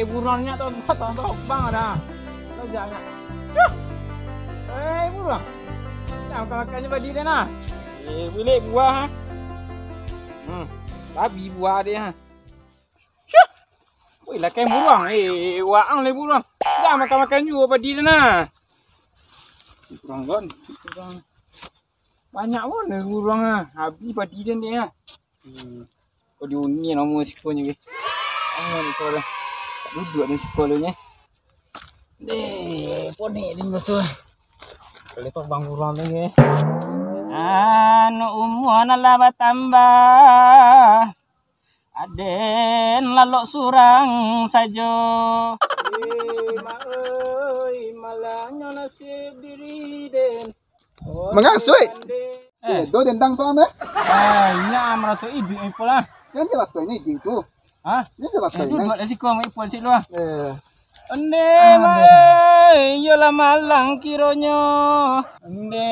buronnya tuh bang ada. Tahu jangan. Burung. Jangan kalahkannya badi dia nah. Boleh buah. Babi buah dia. Wih, lah kayak burung. Waang le burung. Jangan makan juga badi dia nah. Burung kan. Banyak pun le burung ah. Habis badi dia. Kau diuni nama sekolahnya ke. Ni sekolah. Duduk di sekolahnya. Deh, poni ni masuk. Kalau tu bang burung lagi. Anu umuan lah bertambah. Aden lalok surang saja. Mak oi, malangnya nasib diri den. Mengasui. Do dendang tu anda? Nya merasa ibu ibu lah. Yang jelas tu ini itu. Hah? Ini jelas tu ini. Duduk di siku mak ibu sik lu. Ande mai yola malang kironya. Ande.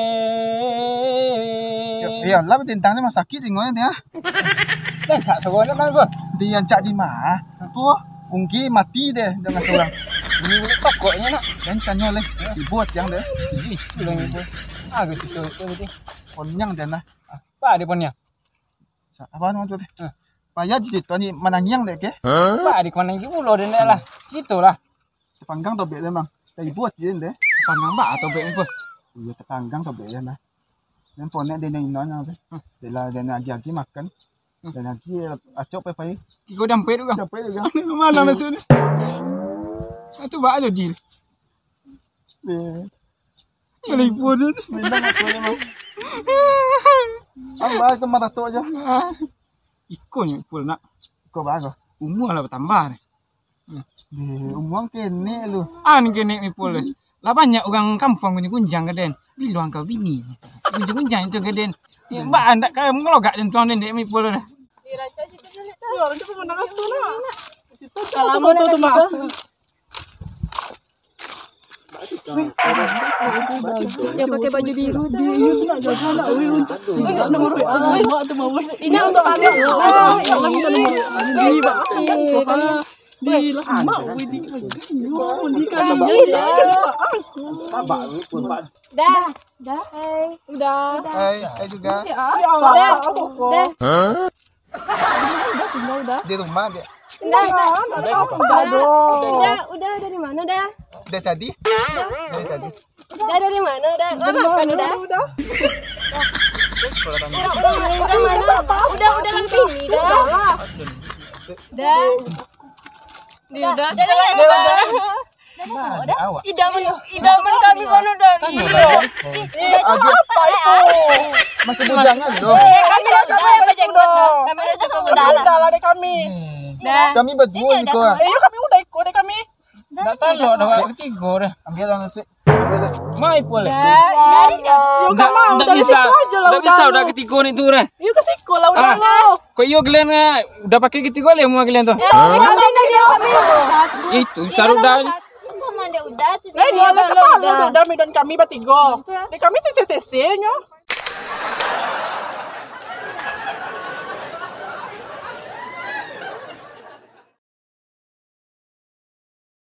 Ya, lah dendangnya mah sakit ingonya dia. Dan sak sekolah kan gua. Dia cak di mana? Tu unggi mati deh dengan seorang. Ini pokoknya nak. Dan tanya oleh dibuat yang deh. Bilang itu. Agak situ itu. Ponyang dia nah. Apa dia punya? Apa nama tu deh? Payah di situ ni menanyang deh ke? Apa di mana gitu loh deh lah. Situlah. Panggang tu bek memang. Tapi buat je deh. Panggang ba atau bek itu? Iya, panggang tu bek nah. Dan ponnya dia ni nanya deh. Dia lah dia nak lagi makan. Dan lagi acok pe. Kau dampet juga. Dampet juga. Mana masuk ni? Itu ba ada deal. Boleh pun. Minang aku memang. Apa ke mata tu aja. Ikonnya pun nak. Kau bagus. Umur lah bertambah ni. Umur kene lu. Ni kene ni pun. Lah banyak orang kampung punya kunjang ke den. Bilang kau bini. Kunjang itu ke den. Mbak anda kau ngelogak jentuang den dek mi pun dah. Kalau mau tu mak. Dia pakai baju biru dia nak jaga nak ini untuk kami. Di lama di dah. Udah. Hai juga. Udah. Di rumah dia. Udah dari mana dah? Udah tadi? Dari tadi. Udah dari mana? Udah makan udah. Udah mana? Udah lagi ini dah. Udah. Idaman kami mana dari. Apa itu? Masih bujangan loh. Kami rasa yang bajenggot. Kami rasa Udah deh kami. Kami berdua ikut. Kami udah ikut deh kami. Datang lo, dah ketiga dah. Ambil lah nasi. Mai boleh. Udah bisa. Udah bisa udah ketiga ni tu dah. Yuk ke siko lah udah. Kau yo gelen udah pakai ketiga le mau gelen tu. Itu saru dah. Udah. Dia kepala udah dan kami bertiga. Kami sisi-sisinya.